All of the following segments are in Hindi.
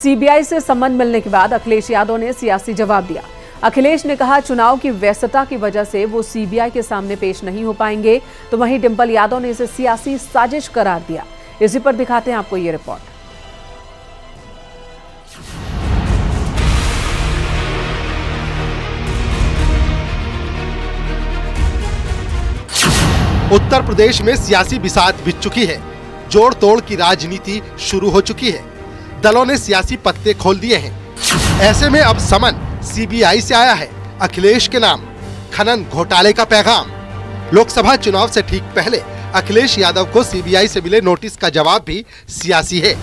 सीबीआई से समन मिलने के बाद अखिलेश यादव ने सियासी जवाब दिया। अखिलेश ने कहा चुनाव की व्यस्तता की वजह से वो सीबीआई के सामने पेश नहीं हो पाएंगे, तो वहीं डिंपल यादव ने इसे सियासी साजिश करार दिया। इसी पर दिखाते हैं आपको ये रिपोर्ट। उत्तर प्रदेश में सियासी बिसात बिछ चुकी है। जोड़ तोड़ की राजनीति शुरू हो चुकी है। दलों ने सियासी पत्ते खोल दिए हैं। ऐसे में अब समन सीबीआई से आया है। अखिलेश के नाम खनन घोटाले का पैगाम। लोकसभा चुनाव से ठीक पहले अखिलेश यादव को सीबीआई से मिले नोटिस का जवाब भी सियासी है।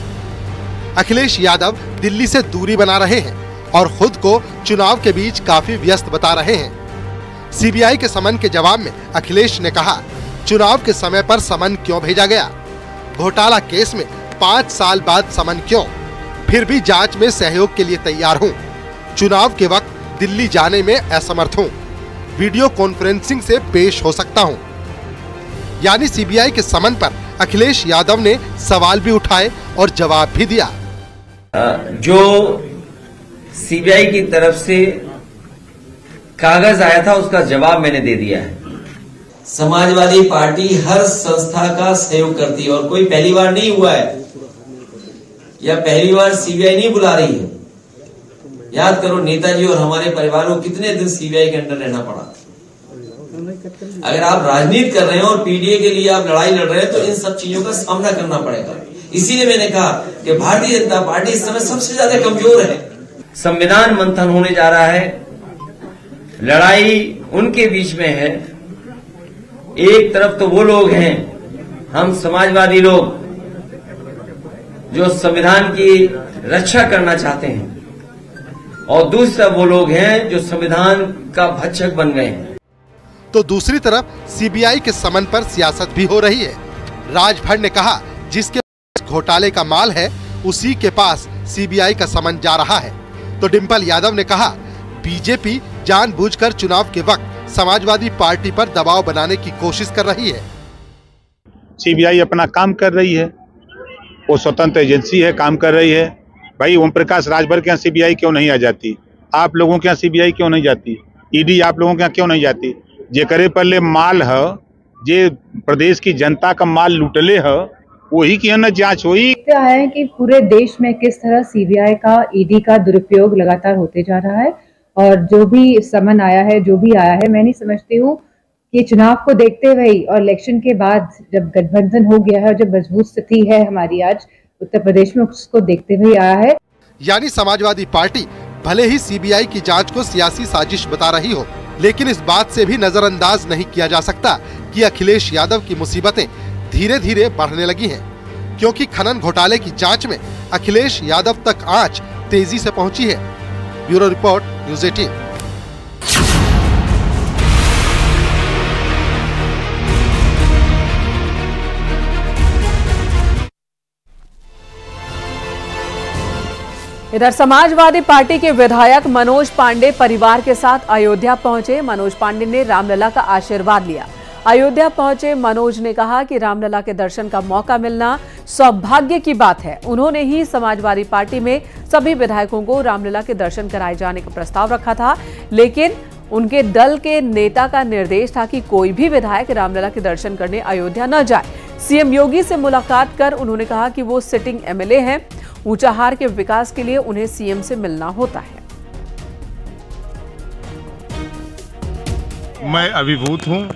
अखिलेश यादव दिल्ली से दूरी बना रहे हैं और खुद को चुनाव के बीच काफी व्यस्त बता रहे हैं। सीबीआई के समन के जवाब में अखिलेश ने कहा, चुनाव के समय पर समन क्यों भेजा गया? घोटाला केस में 5 साल बाद समन क्यों? फिर भी जांच में सहयोग के लिए तैयार हूं। चुनाव के वक्त दिल्ली जाने में असमर्थ हूं। वीडियो कॉन्फ्रेंसिंग से पेश हो सकता हूं। यानी सीबीआई के समन पर अखिलेश यादव ने सवाल भी उठाए और जवाब भी दिया। जो सीबीआई की तरफ से कागज आया था उसका जवाब मैंने दे दिया है। समाजवादी पार्टी हर संस्था का सहयोग करती है और कोई पहली बार नहीं हुआ है या पहली बार सीबीआई नहीं बुला रही है। याद करो नेताजी और हमारे परिवार को कितने दिन सीबीआई के अंडर रहना पड़ा। अगर आप राजनीति कर रहे हैं और पीडीए के लिए आप लड़ाई लड़ रहे हैं तो इन सब चीजों का सामना करना पड़ेगा। इसीलिए मैंने कहा कि भारतीय जनता पार्टी इस समय सबसे ज्यादा कमजोर है। संविधान मंथन होने जा रहा है। लड़ाई उनके बीच में है। एक तरफ तो वो लोग हैं, हम समाजवादी लोग, जो संविधान की रक्षा करना चाहते हैं, और दूसरी तरफ वो लोग हैं जो संविधान का भक्षक बन गए हैं। तो दूसरी तरफ सीबीआई के समन पर सियासत भी हो रही है। राजभर ने कहा, जिसके पास घोटाले का माल है उसी के पास सीबीआई का समन जा रहा है। तो डिंपल यादव ने कहा, बीजेपी जानबूझकर चुनाव के वक्त समाजवादी पार्टी पर दबाव बनाने की कोशिश कर रही है। सीबीआई अपना काम कर रही है, वो स्वतंत्र एजेंसी है, काम कर रही है। भाई ओम प्रकाश राजभर के यहाँ सीबीआई क्यों नहीं आ जाती? आप लोगों के यहाँ सीबीआई क्यों नहीं जाती? ईडी आप लोगों के यहाँ क्यों नहीं जाती? जे करे पहले माल है, जे प्रदेश की जनता का माल लुटले है, वही की न जांच हुई। देखते आए हैं कि पूरे देश में किस तरह सीबीआई का, ईडी का दुरुपयोग लगातार होते जा रहा है और जो भी समन आया है, जो भी आया है, मैं नहीं समझती हूँ कि चुनाव को देखते हुए और इलेक्शन के बाद जब गठबंधन हो गया है, जब मजबूत स्थिति है हमारी आज उत्तर प्रदेश में, उसको देखते हुए आया है। यानी समाजवादी पार्टी भले ही सीबीआई की जांच को सियासी साजिश बता रही हो, लेकिन इस बात से भी नजरअंदाज नहीं किया जा सकता कि अखिलेश यादव की मुसीबतें धीरे धीरे बढ़ने लगी हैं, क्योंकि खनन घोटाले की जांच में अखिलेश यादव तक आंच तेजी से पहुंची है। Bureau report, news 18। इधर समाजवादी पार्टी के विधायक मनोज पांडे परिवार के साथ अयोध्या पहुंचे। मनोज पांडे ने रामलला का आशीर्वाद लिया। अयोध्या पहुंचे मनोज ने कहा कि रामलला के दर्शन का मौका मिलना सौभाग्य की बात है। उन्होंने ही समाजवादी पार्टी में सभी विधायकों को रामलला के दर्शन कराए जाने का प्रस्ताव रखा था, लेकिन उनके दल के नेता का निर्देश था कि कोई भी विधायक रामलला के दर्शन करने अयोध्या न जाए। सीएम योगी से मुलाकात कर उन्होंने कहा कि वो सिटिंग एमएलए हैं, ऊंचाहार के विकास के लिए उन्हें सीएम से मिलना होता है। मैं अभिभूत हूँ,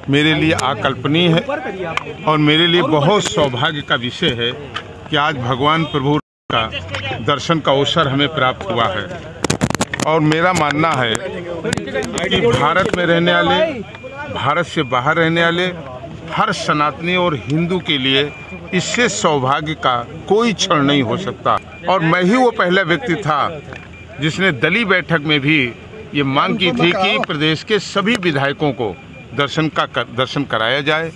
मेरे लिए अकल्पनीय है और मेरे लिए बहुत सौभाग्य का विषय है कि आज भगवान प्रभु का दर्शन का अवसर हमें प्राप्त हुआ है। और मेरा मानना है कि भारत में रहने वाले, भारत से बाहर रहने वाले हर सनातनी और हिंदू के लिए इससे सौभाग्य का कोई क्षण नहीं हो सकता। और मैं ही वो पहला व्यक्ति था जिसने दलीय बैठक में भी ये मांग की थी कि प्रदेश के सभी विधायकों को दर्शन कराया जाए।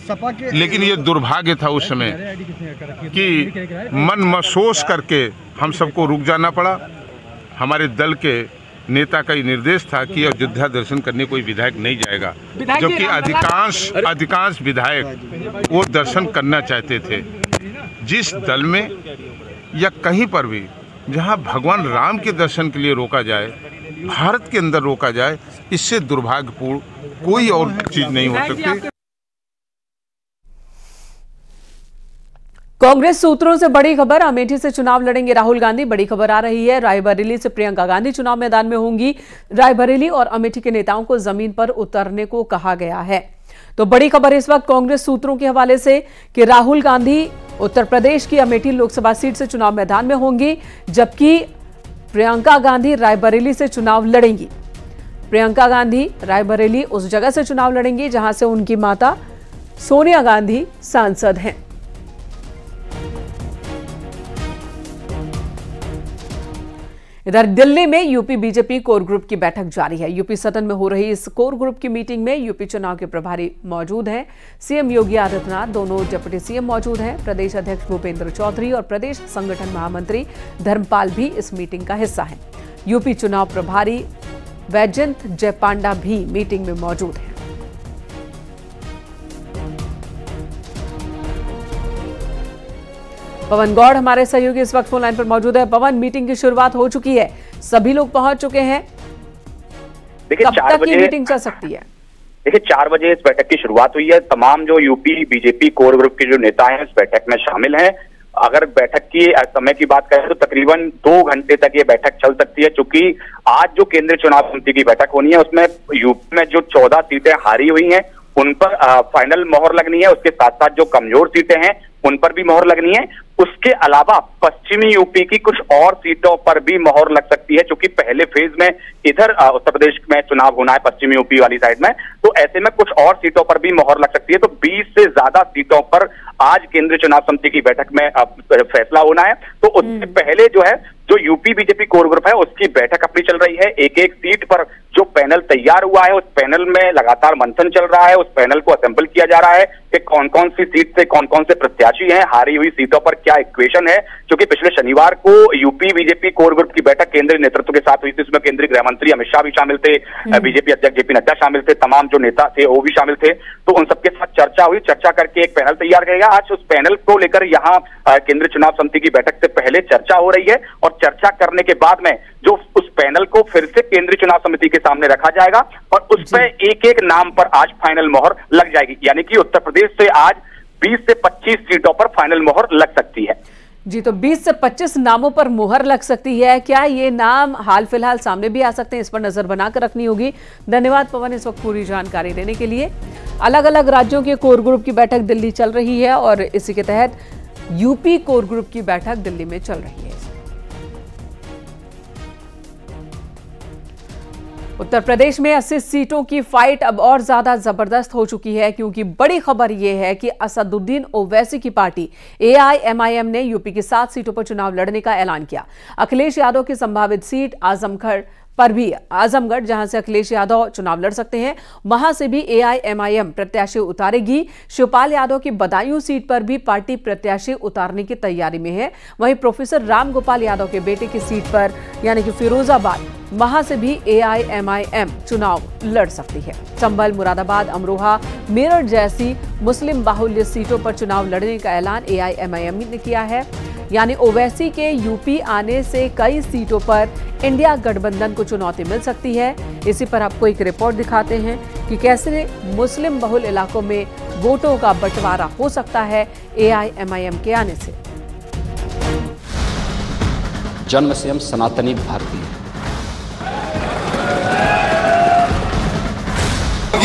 लेकिन ये दुर्भाग्य था उस समय कि मन महसूस करके हम सबको रुक जाना पड़ा। हमारे दल के नेता का ये निर्देश था कि अयोध्या दर्शन करने कोई विधायक नहीं जाएगा, जबकि अधिकांश विधायक वो दर्शन करना चाहते थे। जिस दल में या कहीं पर भी जहां भगवान राम के दर्शन के लिए रोका जाए, भारत के अंदर रोका जाए, इससे दुर्भाग्यपूर्ण कोई और चीज नहीं हो सकती। कांग्रेस सूत्रों से बड़ी खबर, अमेठी से चुनाव लड़ेंगे राहुल गांधी। बड़ी खबर आ रही है, रायबरेली से प्रियंका गांधी चुनाव मैदान में होंगी। रायबरेली और अमेठी के नेताओं को जमीन पर उतरने को कहा गया है। तो बड़ी खबर इस वक्त कांग्रेस सूत्रों के हवाले से कि राहुल गांधी उत्तर प्रदेश की अमेठी लोकसभा सीट से चुनाव मैदान में होंगी, जबकि प्रियंका गांधी रायबरेली से चुनाव लड़ेंगी। प्रियंका गांधी रायबरेली उस जगह से चुनाव लड़ेंगी जहां से उनकी माता सोनिया गांधी सांसद हैं। इधर दिल्ली में यूपी बीजेपी कोर ग्रुप की बैठक जारी है। यूपी सदन में हो रही इस कोर ग्रुप की मीटिंग में यूपी चुनाव के प्रभारी मौजूद हैं। सीएम योगी आदित्यनाथ, दोनों डिप्टी सीएम मौजूद हैं। प्रदेश अध्यक्ष भूपेंद्र चौधरी और प्रदेश संगठन महामंत्री धर्मपाल भी इस मीटिंग का हिस्सा हैं। यूपी चुनाव प्रभारी वैजयंत जयपांडा भी मीटिंग में मौजूद हैं। पवन गौड़ हमारे सहयोगी इस वक्त फोन लाइन पर मौजूद है। पवन, मीटिंग की शुरुआत हो चुकी है, सभी लोग पहुंच चुके हैं। देखिए, कब तक ये मीटिंग चल सकती है? देखिए, 4 बजे इस बैठक की शुरुआत हुई है। तमाम जो यूपी बीजेपी कोर ग्रुप के जो नेता हैं इस बैठक में शामिल हैं। अगर बैठक की समय की बात करें तो तकरीबन 2 घंटे तक ये बैठक चल सकती है, क्योंकि आज जो केंद्रीय चुनाव समिति की बैठक होनी है उसमें यूपी में जो 14 सीटें हारी हुई हैं उन पर फाइनल मोहर लगनी है। उसके साथ साथ जो कमजोर सीटें हैं उन पर भी मोहर लगनी है। उसके अलावा पश्चिमी यूपी की कुछ और सीटों पर भी मोहर लग सकती है, क्योंकि पहले फेज में इधर उत्तर प्रदेश में चुनाव होना है पश्चिमी यूपी वाली साइड में, तो ऐसे में कुछ और सीटों पर भी मोहर लग सकती है। तो 20 से ज्यादा सीटों पर आज केंद्रीय चुनाव समिति की बैठक में फैसला होना है। तो उससे पहले जो है जो यूपी बीजेपी कोर ग्रुप है उसकी बैठक अपनी चल रही है। एक एक सीट पर जो पैनल तैयार हुआ है उस पैनल में लगातार मंथन चल रहा है। उस पैनल को असेंबल किया जा रहा है कि कौन कौन सी सीट से कौन कौन से प्रत्याशी हैं, हारी हुई सीटों पर क्या इक्वेशन है। क्योंकि पिछले शनिवार को यूपी बीजेपी कोर ग्रुप की बैठक केंद्रीय नेतृत्व के साथ हुई थी, उसमें केंद्रीय गृह मंत्री अमित शाह भी शामिल थे, बीजेपी अध्यक्ष जेपी नड्डा शामिल थे, तमाम जो नेता थे वो भी शामिल थे। तो उन सबके साथ चर्चा हुई, चर्चा करके एक पैनल तैयार किया। आज उस पैनल को लेकर यहाँ केंद्रीय चुनाव समिति की बैठक से पहले चर्चा हो रही है और चर्चा करने के बाद में जो उस पैनल को फिर से केंद्रीय चुनाव समिति के सामने रखा जाएगा और उस पर एक एक नाम पर आज फाइनल मोहर लग जाएगी। यानी कि उत्तर प्रदेश से आज 20 से 25 सीटों पर फाइनल मोहर लग सकती है। जी, तो 20 से 25 नामों पर मुहर लग सकती है। क्या ये नाम हाल फिलहाल सामने भी आ सकते हैं? इस पर नजर बनाकर रखनी होगी। धन्यवाद पवन इस वक्त पूरी जानकारी देने के लिए। अलग अलग राज्यों के कोर ग्रुप की बैठक दिल्ली चल रही है और इसी के तहत यूपी कोर ग्रुप की बैठक दिल्ली में चल रही है। उत्तर प्रदेश में 80 सीटों की फाइट अब और ज्यादा जबरदस्त हो चुकी है, क्योंकि बड़ी खबर यह है कि असदुद्दीन ओवैसी की पार्टी AIMIM ने यूपी की 7 सीटों पर चुनाव लड़ने का ऐलान किया। अखिलेश यादव की संभावित सीट आजमगढ़ पर भी, आजमगढ़ जहां से अखिलेश यादव चुनाव लड़ सकते हैं, वहां से भी AIMIM प्रत्याशी उतारेगी। शिवपाल यादव की बदायूं सीट पर भी पार्टी प्रत्याशी उतारने की तैयारी में है। वहीं प्रोफेसर राम गोपाल यादव के बेटे की सीट पर यानी कि फिरोजाबाद, वहां से भी AIMIM चुनाव लड़ सकती है। चंबल, मुरादाबाद, अमरोहा, मेरठ जैसी मुस्लिम बाहुल्य सीटों पर चुनाव लड़ने का ऐलान AIMIM ने किया है। यानी ओवैसी के यूपी आने से कई सीटों पर इंडिया गठबंधन को चुनौती मिल सकती है। इसी पर आपको एक रिपोर्ट दिखाते हैं कि कैसे मुस्लिम बहुल इलाकों में वोटों का बंटवारा हो सकता है AIMIM के आने से। जन्म से हम सनातनी भारतीय,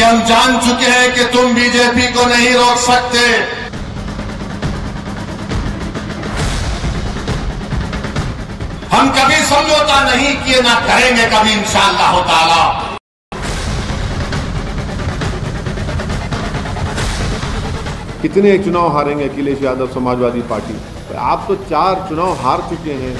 हम जान चुके हैं कि तुम बीजेपी को नहीं रोक सकते। हम कभी समझौता नहीं किए, ना करेंगे कभी इंशाअल्लाह ताला। कितने चुनाव हारेंगे अखिलेश यादव समाजवादी पार्टी? आप तो 4 चुनाव हार चुके हैं।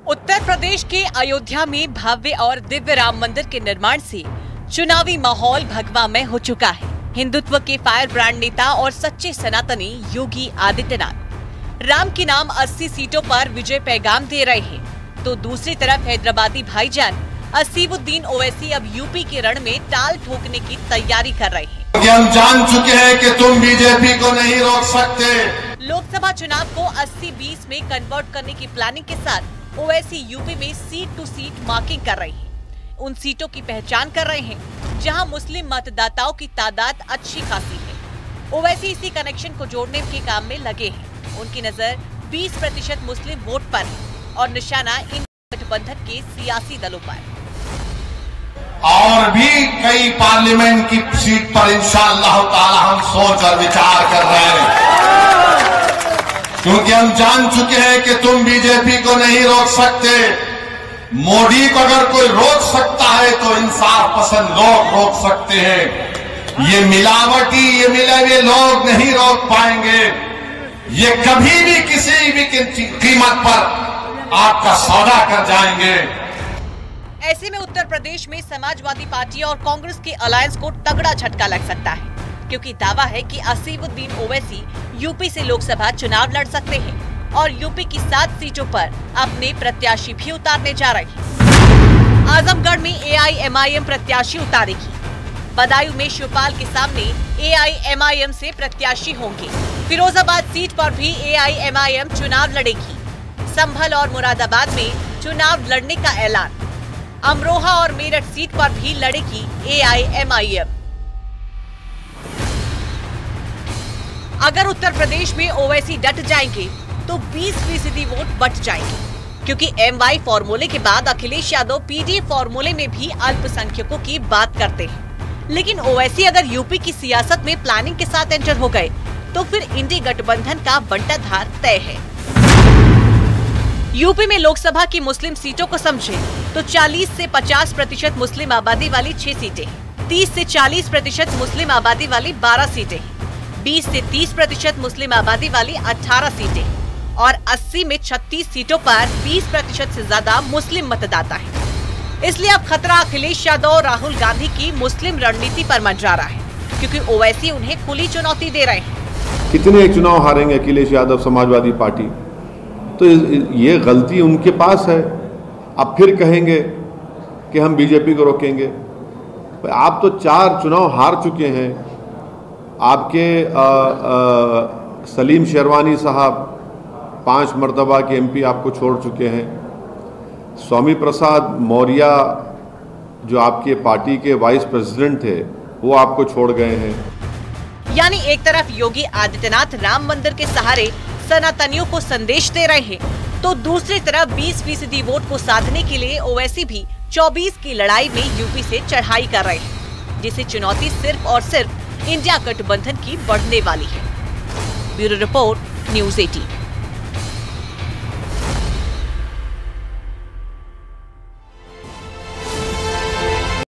उत्तर प्रदेश के अयोध्या में भव्य और दिव्य राम मंदिर के निर्माण से चुनावी माहौल भगवामय हो चुका है। हिंदुत्व के फायर ब्रांड नेता और सच्चे सनातनी योगी आदित्यनाथ राम के नाम 80 सीटों पर विजय पैगाम दे रहे हैं, तो दूसरी तरफ हैदराबादी भाईजान असीमुद्दीन ओवैसी अब यूपी के रण में ताल ठोकने की तैयारी कर रहे हैं। हम जान चुके हैं कि तुम बीजेपी को नहीं रोक सकते। लोकसभा चुनाव को 80-20 में कन्वर्ट करने की प्लानिंग के साथ ओवैसी यूपी में सीट टू सीट मार्किंग कर रही है। उन सीटों की पहचान कर रहे हैं जहां मुस्लिम मतदाताओं की तादाद अच्छी खासी है। ओवैसी इसी कनेक्शन को जोड़ने के काम में लगे हैं। उनकी नजर 20% मुस्लिम वोट पर है और निशाना इन गठबंधन के सियासी दलों पर। और भी कई पार्लियामेंट की सीट पर इंशाअल्लाह ताला हम सोच और विचार कर रहे हैं, क्योंकि हम जान चुके हैं कि तुम बीजेपी को नहीं रोक सकते। मोदी को अगर कोई रोक सकता है तो इंसाफ पसंद लोग रोक सकते हैं। ये मिलावटी, ये मिले हुए लोग नहीं रोक पाएंगे। ये कभी भी किसी भी कीमत पर आपका सौदा कर जाएंगे। ऐसे में उत्तर प्रदेश में समाजवादी पार्टी और कांग्रेस के अलायंस को तगड़ा झटका लग सकता है, क्योंकि दावा है कि असीमुद्दीन ओवैसी यूपी से लोकसभा चुनाव लड़ सकते हैं और यूपी की 7 सीटों पर अपने प्रत्याशी भी उतारने जा रहे हैं। आजमगढ़ में एआईएमआईएम प्रत्याशी उतारेगी। बदायूं में शिवपाल के सामने एआईएमआईएम से प्रत्याशी होंगे। फिरोजाबाद सीट पर भी एआईएमआईएम चुनाव लड़ेगी। संभल और मुरादाबाद में चुनाव लड़ने का ऐलान। अमरोहा और मेरठ सीट पर भी लड़ेगी एआईएमआईएम। अगर उत्तर प्रदेश में ओवैसी डट जाएंगे तो 20% वोट बट जाएंगे, क्योंकि एमवाई फॉर्मूले के बाद अखिलेश यादव पीडी फॉर्मूले में भी अल्पसंख्यकों की बात करते हैं। लेकिन ओवैसी अगर यूपी की सियासत में प्लानिंग के साथ एंटर हो गए तो फिर इंडी गठबंधन का बंटाधार तय है। यूपी में लोकसभा की मुस्लिम सीटों को समझे तो 40 से 50% मुस्लिम आबादी वाली 6 सीटें, 30 से 40% मुस्लिम आबादी वाली 12 सीटें, 20 से 30% मुस्लिम आबादी वाली 18 सीटें और 80 में 36 सीटों पर 20% से ज्यादा मुस्लिम मतदाता हैं। इसलिए अब खतरा अखिलेश यादव और राहुल गांधी की मुस्लिम रणनीति पर मंडरा रहा है, क्योंकि ओवैसी उन्हें खुली चुनौती दे रहे हैं। कितने चुनाव हारेंगे अखिलेश यादव समाजवादी पार्टी, तो ये गलती उनके पास है। अब फिर कहेंगे कि हम बीजेपी को रोकेंगे। आप तो 4 चुनाव हार चुके हैं। आपके सलीम शेरवानी साहब 5 मरतबा के एमपी आपको छोड़ चुके हैं। स्वामी प्रसाद मौर्य जो आपके पार्टी के वाइस प्रेसिडेंट थे वो आपको छोड़ गए हैं। यानी एक तरफ योगी आदित्यनाथ राम मंदिर के सहारे सनातनियों को संदेश दे रहे हैं, तो दूसरी तरफ 20% वोट को साधने के लिए ओवैसी भी 24 की लड़ाई में यूपी से चढ़ाई कर रहे हैं, जिसे चुनौती सिर्फ और सिर्फ इंडिया गठबंधन की बढ़ने वाली है। Bureau report, news 18।